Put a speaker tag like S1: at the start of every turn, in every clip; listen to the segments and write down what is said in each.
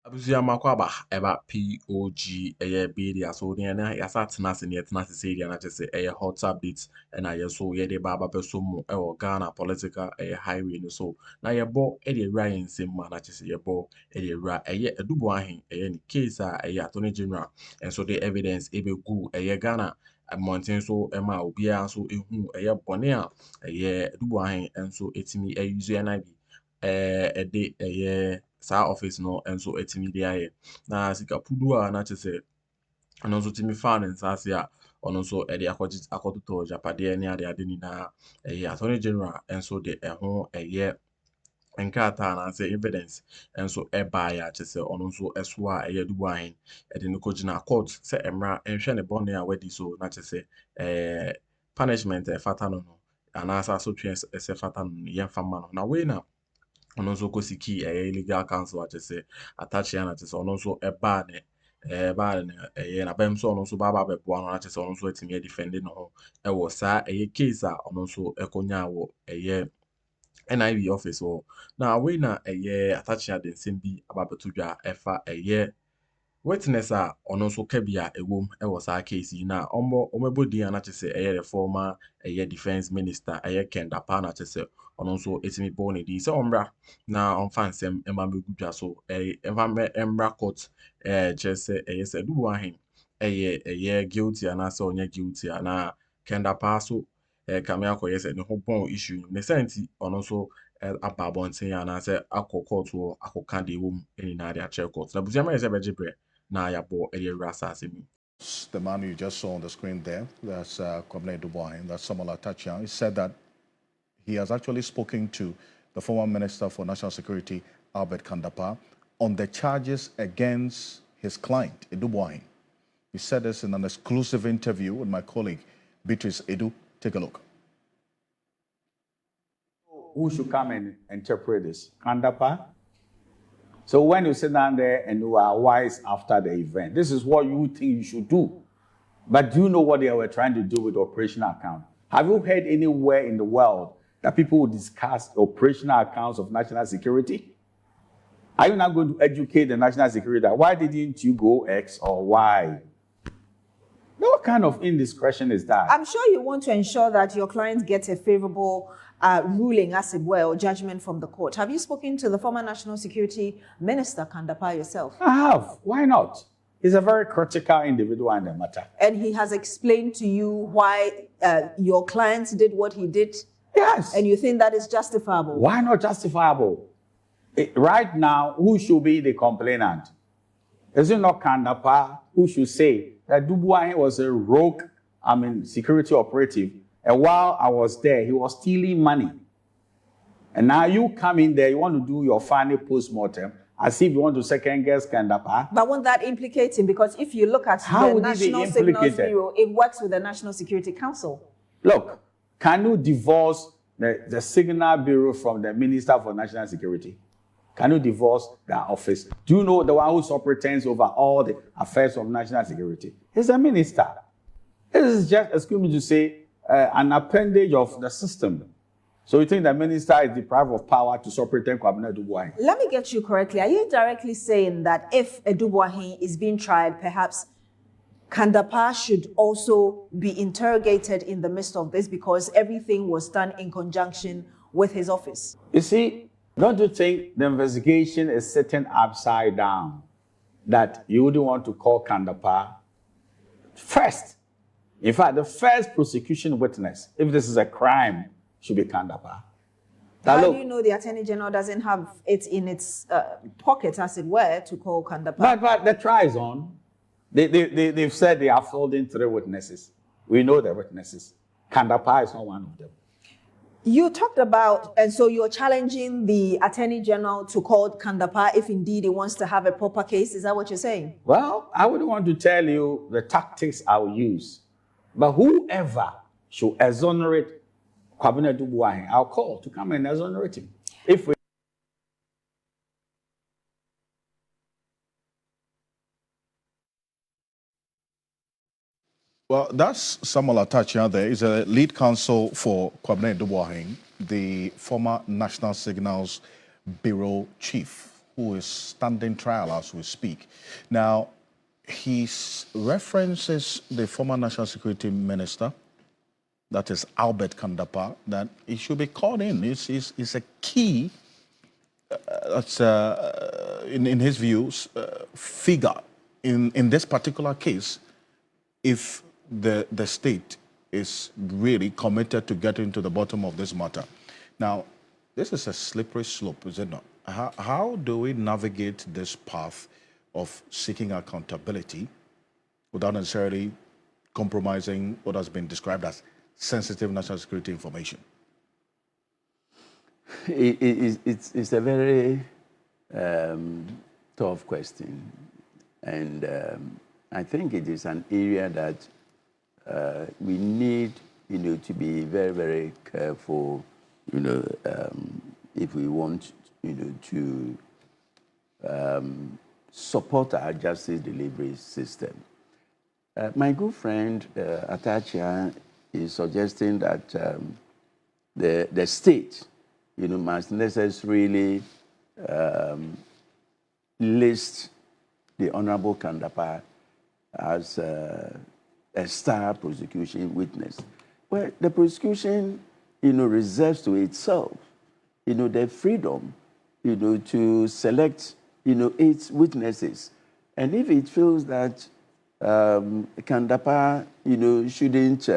S1: Abusia makwaba eba POG Media so ne na yasa tenase ne tenase say dia na chese hot updates na yeso ye de baba beso mu Ghana political highway no so na yebo e de wura ensem ma na chese yebo e de wura Addo Boahen ni case attorney general and so the evidence e be gu Ghana mountain so ma obia so ehu bone a Addo Boahen enso etimi use na bi de saa office no enso etimi de aye na sika pudu a na chese ono nso timi fa ne nsase a ono nso de akototo japade ne ade ni na attorney general enso de ho nkrata na say evidence enso eba ya chese ono nso eso a Addo Boahen de no kogina court se emra enhwe ne bone a wadi so na chese punishment fata no no anasa so twen se fata no ye fama no na we na ono nso kosiki legal counsel achese Akyéaa na chese ono nso eba ne na bem so ono nso baba bebo ano achese ono nso atimi defend no ho wo saa case a ono nso ekonya wo NIB office wo na we na Akyéaa de nsem bi ababetodwa efa witness a ono nso kabia ewom wo saa case yi na omebodi ana chese the former defense minister K.Dapààh na chese ono nso etimi born di se ombra na onfa nsem emba megudwa so emba court chese se Addo Boahen guilty ana se onya guilty ana K.Dapààh so kame akoye se ne ho bon issue ne senti ono nso ababonten ana se court wo akoka de wom eni na dia check court na buziama se bejibre na yabo
S2: the man you just saw on the screen there, that's Addo Boahen, that's Akyéaa. He said that he has actually spoken to the former Minister for National Security, K.Dapààh, on the charges against his client, Addo Boahen. He said this in an exclusive interview with my colleague, Beatrice Edu. Take a look.
S3: Who should come and interpret this? K.Dapààh? So when you sit down there and you are wise after the event, this is what you think you should do. But do you know what they were trying to do with the operational account? Have you heard anywhere in the world that people will discuss operational accounts of national security? Are you not going to educate the national security? Why didn't you go X or Y? What kind of indiscretion is that?
S4: I'm sure you want to ensure that your client gets a favorable ruling, as it were, or judgment from the court. Have you spoken to the former National Security Minister, K.Dapààh, yourself?
S3: I have. Why not? He's a very critical individual in the matter.
S4: And he has explained to you why your client did what he did?
S3: Yes.
S4: And you think that is justifiable?
S3: Why not justifiable? Right now, who should be the complainant? Is it not K.Dapààh who should say that Addo Boahen was a rogue, security operative, and while I was there, he was stealing money. And now you come in there, you want to do your final post-mortem, as if you want to second-guess K.Dapààh.
S4: But won't that implicate him? Because if you look at the National Signals Bureau, it works with the National Security Council.
S3: Look, can you divorce the Signal Bureau from the Minister for National Security? Can you divorce that office? Do you know the one who superintends over all the affairs of national security? He's a minister. This is just, excuse me to say, an appendage of the system. So you think the minister is deprived of power to superintend Addo Boahen?
S4: Let me get you correctly. Are you directly saying that if Addo Boahen is being tried, perhaps K.Dapààh should also be interrogated in the midst of this because everything was done in conjunction with his office?
S3: You see, don't you think the investigation is sitting upside down? That you wouldn't want to call K.Dapààh first. In fact, the first prosecution witness, if this is a crime, should be K.Dapààh.
S4: How do you know the Attorney General doesn't have it in its pocket, as it were, to call K.Dapààh?
S3: But the trial is on. They've said they are holding 3 witnesses. We know the witnesses. K.Dapààh is not one of them.
S4: You talked about, and so you're challenging the Attorney General to call K.Dapààh if indeed he wants to have a proper case. Is that what you're saying?
S3: Well, I wouldn't want to tell you the tactics I will use. But whoever should exonerate Addo Boahen, I'll call to come and exonerate him. If we
S2: Well, that's Akyéaa there. He's a lead counsel for Addo Boahen, the former National Signals Bureau chief. who is standing trial as we speak. Now, he references the former National Security Minister, that is Albert K.Dapààh, that he should be called in. It's a key, in his views, figure in this particular case, if the state is really committed to getting to the bottom of this matter. Now, this is a slippery slope, is it not? How do we navigate this path of seeking accountability without necessarily compromising what has been described as sensitive national security information?
S5: It's a very tough question, and I think it is an area that we need, to be very, very careful, if we want, to support our justice delivery system. My good friend Akyéaa is suggesting that the state, must necessarily list the Honorable K.Dapààh as a star prosecution witness. Well, the prosecution, reserves to itself, the freedom, to select, its witnesses. And if it feels that K.Dapààh, shouldn't,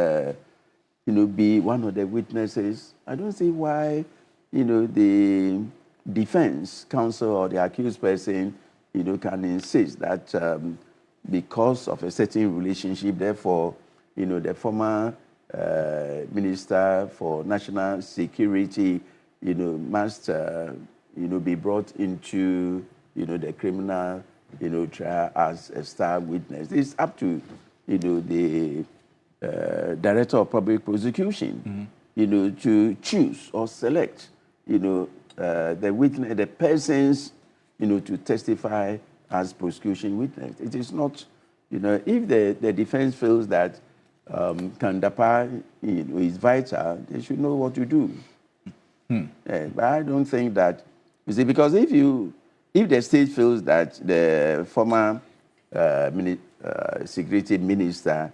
S5: be one of the witnesses, I don't see why, the defense counsel or the accused person, can insist that because of a certain relationship, therefore, the former Minister for National Security, must, be brought into, the criminal, trial as a star witness. It's up to, the Director of Public Prosecution, to choose or select, the witness, the persons, to testify as prosecution witness. It is not, if the defense feels that K.Dapààh, is vital, they should know what to do. But I don't think that, you see, because if the state feels that the former security minister,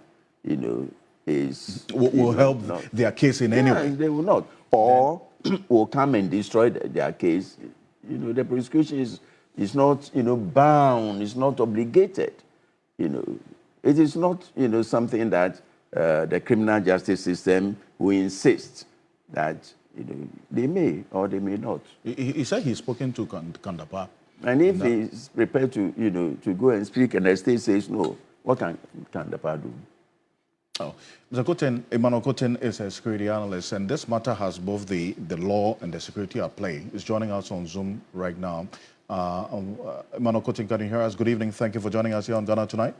S2: will help their case in any way.
S5: They will not. Or will come and destroy their case. The prosecution is not, bound, is not obligated. It is not, something that the criminal justice system will insist that, they may or they may not.
S2: He said he's spoken to K.Dapààh.
S5: And if he's prepared to, to go and speak and the state says no, what can K.Dapààh do?
S2: Oh, Mr. Koten, Emmanuel Koten is a security analyst, and this matter has both the law and the security at play. He's joining us on Zoom right now. Emmanuel Koten, can you hear us? Good evening. Thank you for joining us here on Ghana Tonight.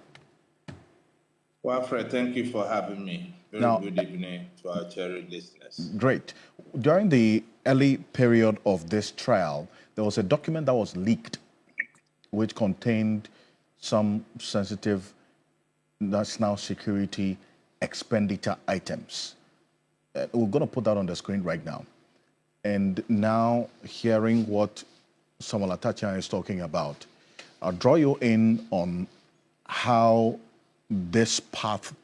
S6: Well, Fred, thank you for having me. Good evening to our cherished listeners.
S2: Great. During the early period of this trial, there was a document that was leaked which contained some sensitive national security expenditure items. We're going to put that on the screen right now. And now, hearing what Samuel Akyéaa is talking about, I'll draw you in on how this path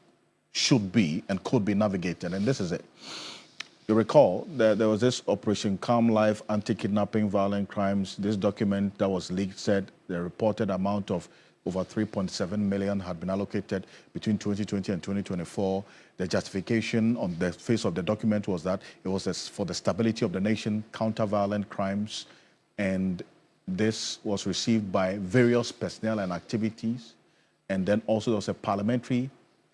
S2: should be and could be navigated. And this is it. You recall that there was this Operation Calm Life, anti-kidnapping, violent crimes. This document that was leaked said the reported amount of over 3.7 million had been allocated between 2020 and 2024. The justification on the face of the document was that it was for the stability of the nation, counter violent crimes, and this was received by various personnel and activities. And then also there was a parliamentary,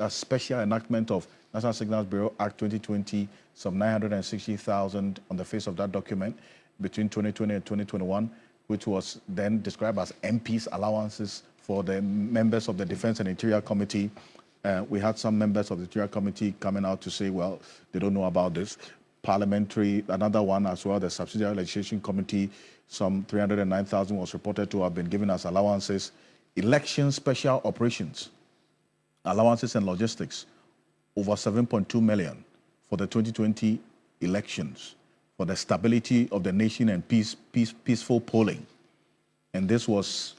S2: special enactment of National Signals Bureau Act 2020, some 960,000 on the face of that document between 2020 and 2021, which was then described as MP's allowances for the members of the Defense and Interior Committee. We had some members of the Interior Committee coming out to say, well, they don't know about this. Parliamentary, another one as well, the Subsidiary Legislation Committee, some 309,000 was reported to have been given as allowances. Election special operations, allowances and logistics, over 7.2 million for the 2020 elections, for the stability of the nation and peaceful polling. And this was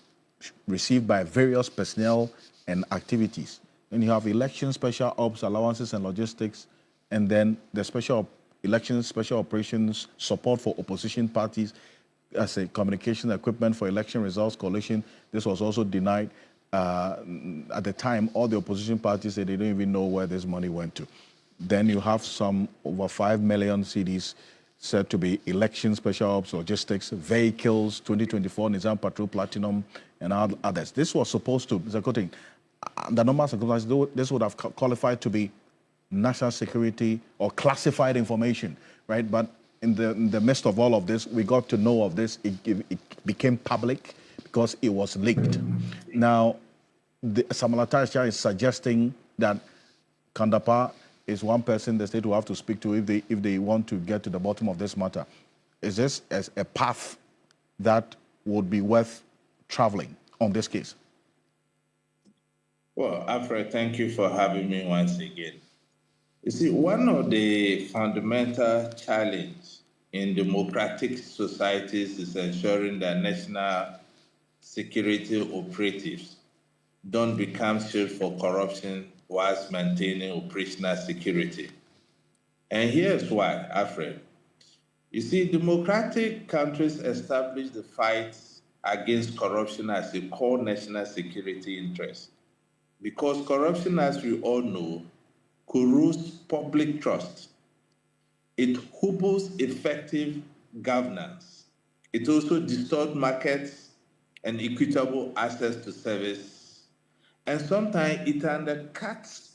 S2: received by various personnel and activities. Then you have election special ops, allowances and logistics, and then the elections, special operations, support for opposition parties as a communication equipment for election results coalition. This was also denied. At the time, all the opposition parties said they don't even know where this money went to. Then you have some over 5 million CDs said to be election special ops, logistics, vehicles, 2024 Nizam Patrol Platinum, and others. This was supposed to, Mr. Koting, under normal circumstances, this would have qualified to be national security or classified information, right? But in the midst of all of this, we got to know of this. It became public because it was leaked. Now, Samuel Atasha is suggesting that K.Dapààh is one person the state will have to speak to if they want to get to the bottom of this matter. Is this as a path that would be worth traveling on this case?
S6: Well, Alfred, thank you for having me once again. You see, one of the fundamental challenges in democratic societies is ensuring that national security operatives don't become shield for corruption whilst maintaining operational security. And here's why, Alfred. You see, democratic countries establish the fight against corruption as a core national security interest. Because corruption, as we all know, corrodes public trust. It hobbles effective governance. It also distorts markets and equitable access to service. And sometimes it undercuts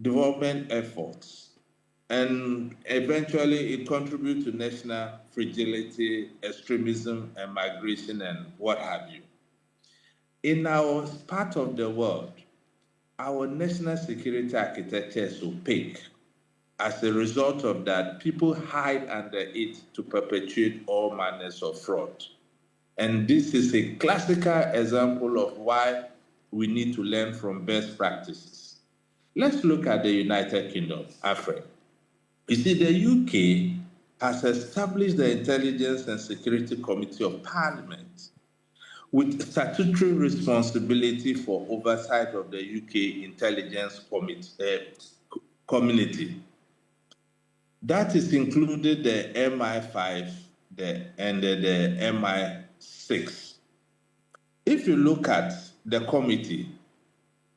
S6: development efforts. And eventually it contributes to national fragility, extremism, and migration, and what have you. In our part of the world, our national security architecture is opaque. As a result of that, people hide under it to perpetuate all manners of fraud. And this is a classical example of why we need to learn from best practices. Let's look at the United Kingdom, Alfred. You see, the UK has established the Intelligence and Security Committee of Parliament with statutory responsibility for oversight of the UK intelligence community. That is included the MI5 and the MI6. If you look at the committee,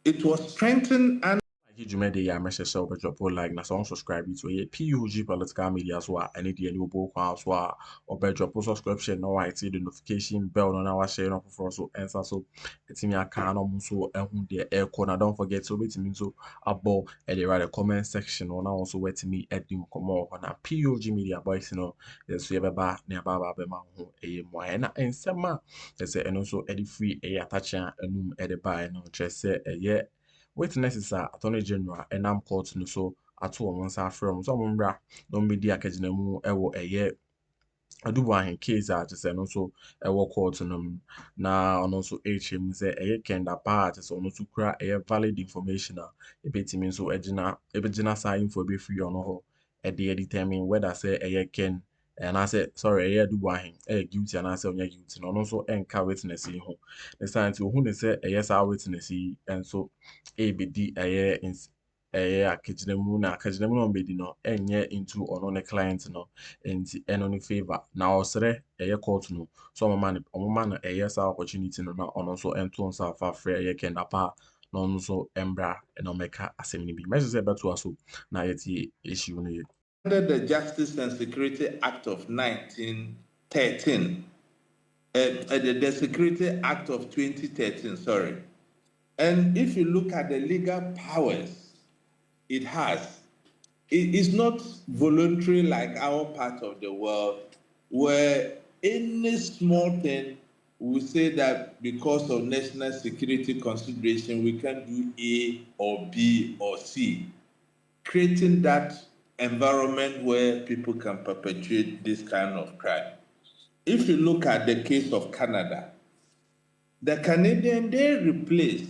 S6: it was strengthened and
S1: Jumede ya message so but drop like na so subscribe to a POG political media so any the new book so or be drop subscription no I see the notification bell no na wa share no for so answer so etimi aka no so ehun de e corner don't forget so betimi so abo e dey write the comment section no na also wetimi edim komo na POG media boys no yes we beba na baba be ma ho e mo na ensema say eno so e free e attach anum e dey buy no chese e Witnesses are Attorney General and I'm court no so at all once are from some bra don't be the academy ewo a year. Addo Boahen case just say no so ewo court no na on also HM say a K.Dapààh so no to cry a valid information e betimi so ejina sign info be free on ho e dey determine whether say a Ken and I said, sorry, Addo Boahen, guilty, and I said, you're guilty. And also, encourage witness in home. The science who say, yes, our witness, and so ABD, a year in a kitchen on bedi no, and year into on a client no, and on favor. Now, sir, a year court no, so man, a yes, our opportunity no, on also entrance of our free K.Dapààh. No so embra and omeka assembly be. Measures about to us na yeti issue no.
S6: Under the Justice and Security Act of 1913, the Security Act of 2013, sorry. And if you look at the legal powers it has, it is not voluntary like our part of the world, where any small thing we say that because of national security consideration, we can do A or B or C, creating that environment where people can perpetuate this kind of crime. If you look at the case of Canada, the Canadian, they replaced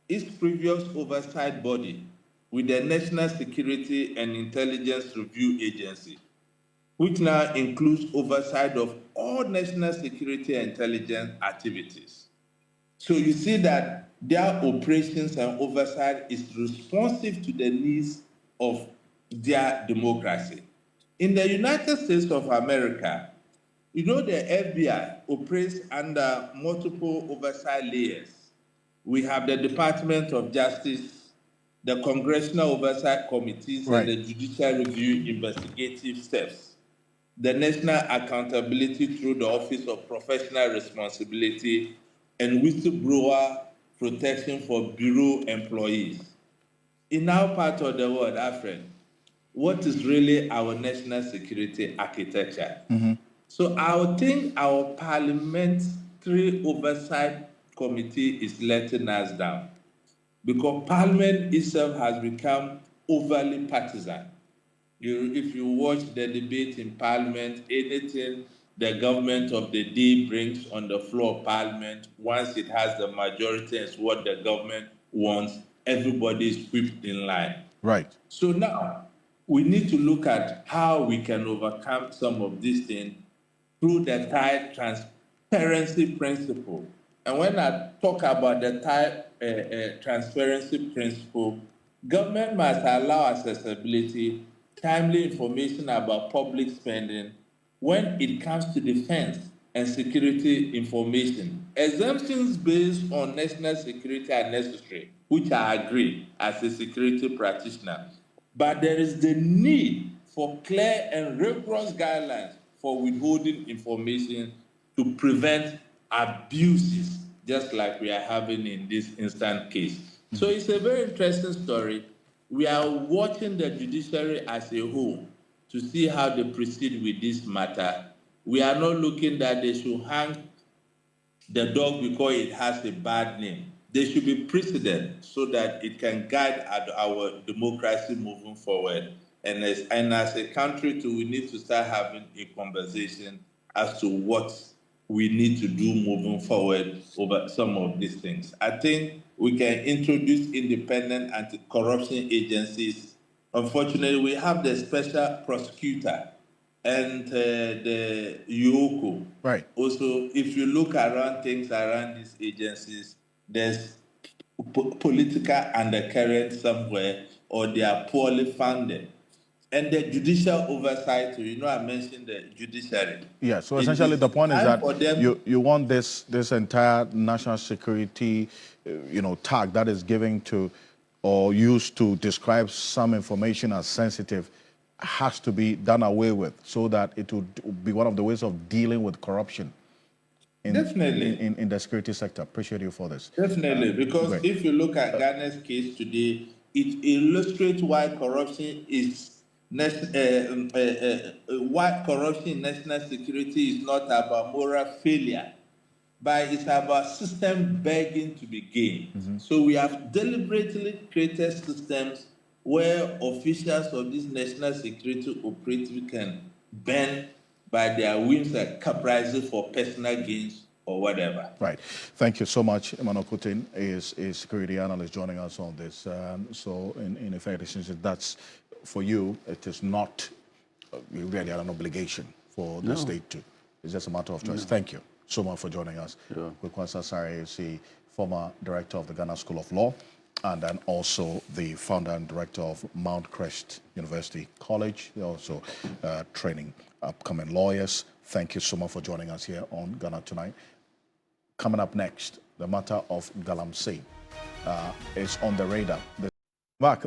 S6: its previous oversight body with the National Security and Intelligence Review Agency. which now includes oversight of all national security and intelligence activities. So you see that their operations and oversight is responsive to the needs of their democracy. In the United States of America, you know, the FBI operates under multiple oversight layers. We have the Department of Justice, the Congressional Oversight Committees,
S2: Right.
S6: and the Judicial Review Investigative Steps, the National Accountability through the Office of Professional Responsibility, and Whistleblower Protection for Bureau employees. In our part of the world, Alfred, what is really our national security architecture? So I would think our parliamentary oversight committee is letting us down, because Parliament itself has become overly partisan. If you watch the debate in Parliament, anything the government of the day brings on the floor of Parliament, once it has the majority and it's what the government wants, everybody is whipped in line.
S2: Right.
S6: So now we need to look at how we can overcome some of these things through the tight transparency principle. And when I talk about the tight transparency principle, government must allow accessibility, timely information about public spending when it comes to defense and security information. Exemptions based on national security are necessary, which I agree as a security practitioner. But there is the need for clear and rigorous guidelines for withholding information to prevent abuses, just like we are having in this instant case. So it's a very interesting story. We are watching the judiciary as a whole to see how they proceed with this matter. We are not looking that they should hang the dog because it has a bad name. There should be precedent so that it can guide our democracy moving forward. And as a country too, we need to start having a conversation as to what we need to do moving forward over some of these things. I think we can introduce independent anti-corruption agencies. Unfortunately, we have the special prosecutor and the UOCO.
S2: Right.
S6: Also, if you look around things around these agencies, there's political undercurrent somewhere, or they are poorly funded. And the judicial oversight, I mentioned the judiciary.
S2: Yeah, so essentially the point is that
S6: them,
S2: you want this entire national security, tag that is given to or used to describe some information as sensitive has to be done away with, so that it would be one of the ways of dealing with corruption in the security sector. Appreciate you for this.
S6: Definitely, because
S2: great.
S6: if you look at Ghana's case today, it illustrates why corruption why corruption in national security is not about moral failure, but it's about system begging to be gained. So we have deliberately created systems where officials of this national security operative can bend by their whims and caprices for personal gains or whatever.
S2: Right. Thank you so much. Emmanuel Kutin is a security analyst joining us on this. So in effect, since that's for you, it is not really an obligation for the state to. It's just a matter of choice. Thank you so much for joining us.
S5: Sure.
S2: Kwekwansa Sarah is the former director of the Ghana School of Law, and then also the founder and director of Mount Crest University College. They're also training upcoming lawyers. Thank you so much for joining us here on Ghana Tonight. Coming up next, the matter of Galamsey is on the radar.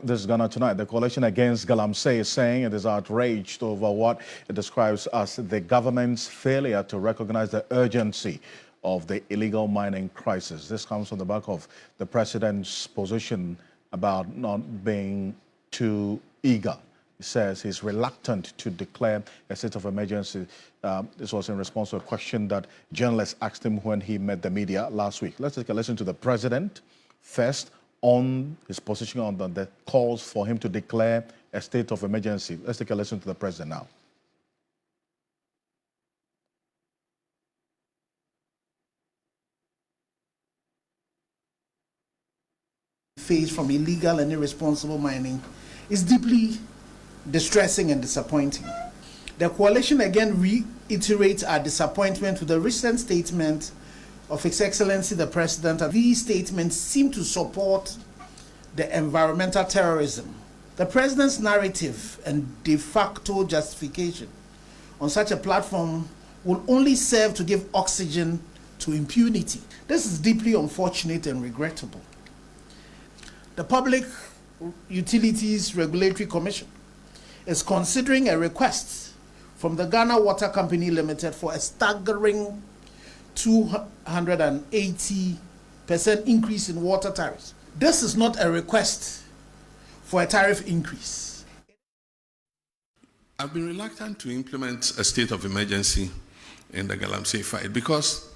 S2: This is Ghana Tonight. The coalition against Galamsey is saying it is outraged over what it describes as the government's failure to recognize the urgency of the illegal mining crisis. This comes on the back of the president's position about not being too eager. He says he's reluctant to declare a state of emergency. This was in response to a question that journalists asked him when he met the media last week. Let's take a listen to the president first on his position on the calls for him to declare a state of emergency. Let's take a listen to the president now.
S7: Faced from illegal and irresponsible mining is deeply distressing and disappointing. The coalition again reiterates our disappointment with the recent statement of His Excellency the President. These statements seem to support the environmental terrorism. The President's narrative and de facto justification on such a platform will only serve to give oxygen to impunity. This is deeply unfortunate and regrettable. The Public Utilities Regulatory Commission is considering a request from the Ghana Water Company Limited for a staggering 280% increase in water tariffs. This is not a request for a tariff increase.
S8: I've been reluctant to implement a state of emergency in the Galamsey fight because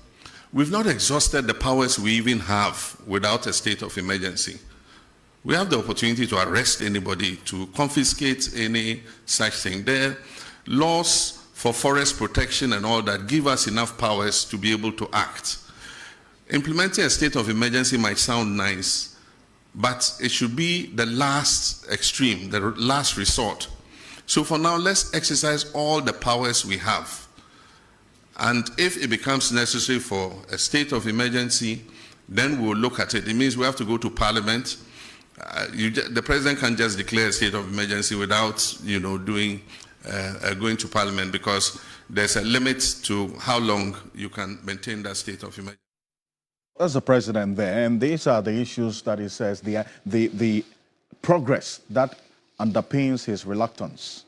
S8: we've not exhausted the powers we even have without a state of emergency. We have the opportunity to arrest anybody, to confiscate any such thing. There are laws for forest protection and all that give us enough powers to be able to act. Implementing a state of emergency might sound nice, but it should be the last extreme, the last resort. So for now, let's exercise all the powers we have. And if it becomes necessary for a state of emergency, then we'll look at it. It means we have to go to Parliament. The President can't just declare a state of emergency without, going to Parliament, because there's a limit to how long you can maintain that state of emergency.
S2: That's the President there, and these are the issues that he says, the progress that underpins his reluctance.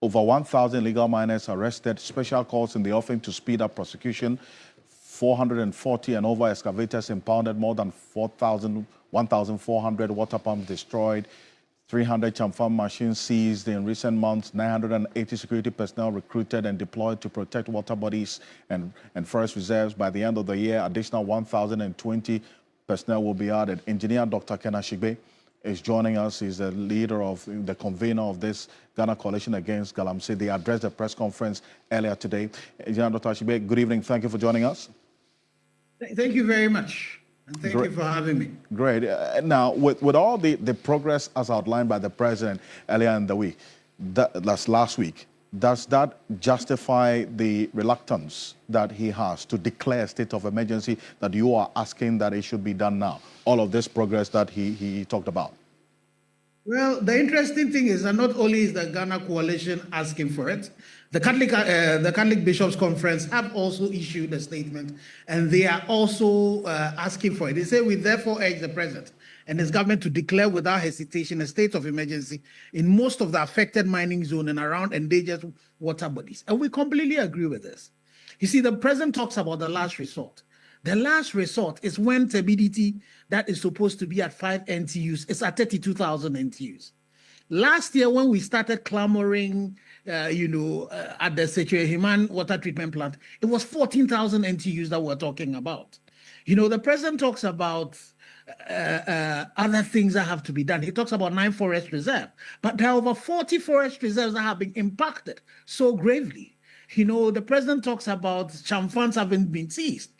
S2: Over 1,000 illegal miners arrested, special calls in the offing to speed up prosecution, 440 and over excavators impounded, more than 1,400 water pumps destroyed, 300 chamfam machines seized in recent months, 980 security personnel recruited and deployed to protect water bodies and forest reserves. By the end of the year, additional 1,020 personnel will be added. Engineer Dr. Ken Ashigbe is joining us. He's the leader of the convener of this Ghana Coalition Against Galamsey. They addressed the press conference earlier today. Engineer Dr. Ashigbe, good evening. Thank you for joining us.
S7: Thank you very much. And thank you for having me.
S2: Great. Now, with all the progress as outlined by the President earlier in the week, that's last week, does that justify the reluctance that he has to declare a state of emergency that you are asking that it should be done now? All of this progress that he talked about.
S7: Well, the interesting thing is that not only is the Ghana Coalition asking for it, the Catholic Bishops' Conference have also issued a statement, and they are also asking for it. They say, we therefore urge the President and his government to declare without hesitation a state of emergency in most of the affected mining zone and around endangered water bodies. And we completely agree with this. You see, the President talks about the last resort. The last resort is when turbidity that is supposed to be at 5 NTUs is at 32,000 NTUs. Last year, when we started clamoring, at the St0rm water treatment plant, it was 14,000 NTUs that we're talking about. The President talks about other things that have to be done. He talks about 9 forest reserves, but there are over 40 forest reserves that have been impacted so gravely. The President talks about chamfans having been seized.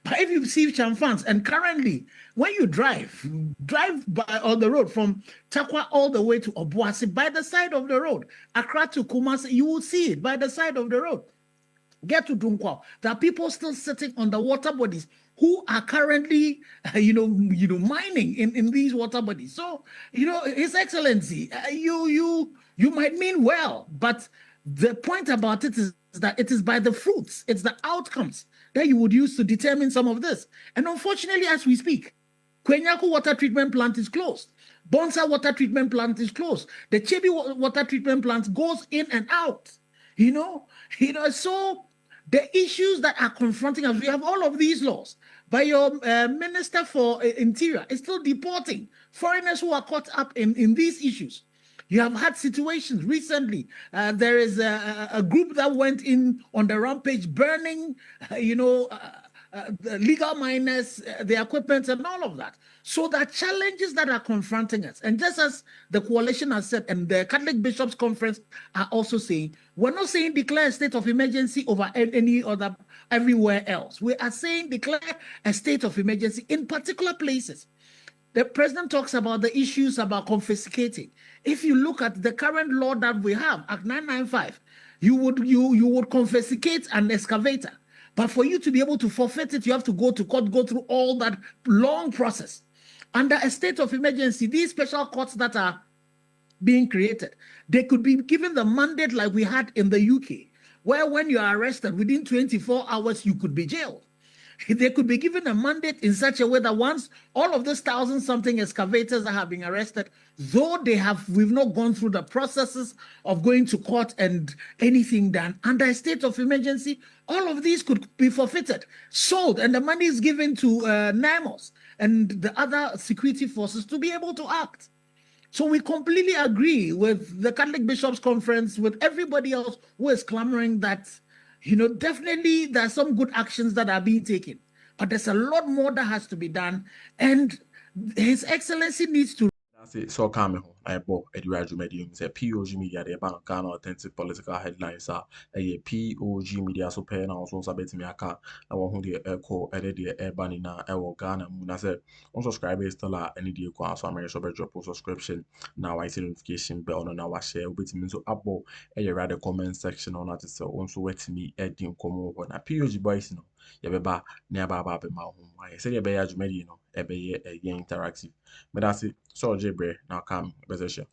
S7: But if you see chamfans, and currently, when you drive by on the road from Takwa all the way to Obuasi, by the side of the road, Accra to Kumasi, you will see it by the side of the road. Get to Dunkwa. There are people still sitting on the water bodies who are currently, mining in these water bodies. So, His Excellency, you might mean well, but the point about it is that it is by the fruits, it's the outcomes that you would use to determine some of this. And unfortunately, as we speak, Kwenyaku water treatment plant is closed. Bonsa water treatment plant is closed. The Chebi water treatment plant goes in and out. So the issues that are confronting us, we have all of these laws. But your Minister for Interior is still deporting foreigners who are caught up in these issues. You have had situations recently. There is a group that went in on the rampage, burning, the legal miners, the equipment, and all of that. So there are challenges that are confronting us. And just as the coalition has said, and the Catholic Bishops' Conference are also saying, we're not saying declare a state of emergency over any other everywhere else. We are saying declare a state of emergency in particular places. The President talks about the issues about confiscating. If you look at the current law that we have, Act 995, you would confiscate an excavator. But for you to be able to forfeit it, you have to go to court, go through all that long process. Under a state of emergency, these special courts that are being created, they could be given the mandate like we had in the UK, where when you are arrested, within 24 hours, you could be jailed. They could be given a mandate in such a way that once all of these 1,000-something excavators that have been arrested, though we've not gone through the processes of going to court and anything done, under a state of emergency, all of these could be forfeited, sold, and the money is given to NIMOS and the other security forces to be able to act. So we completely agree with the Catholic Bishops' Conference, with everybody else who is clamoring that, definitely there are some good actions that are being taken, but there's a lot more that has to be done, and His Excellency needs to.
S1: That's it. So come home. I bought Edward Medium. Say POG Media. The bank can authentic political headlines are a POG Media. So pay now. So sabeti me aka. I want who the echo edit the urban in a Ghana. Muna say on subscribe is still any day. So I'm sure drop subscription now. I see notification bell on our share. But means so abo a rather comment section on that. So also wait me edit come over na POG boys no. Yabeba nearby baby my home. I say the Edward Media no. Ebe ye interactive. But that's it. So Jebre now come. Bezesha.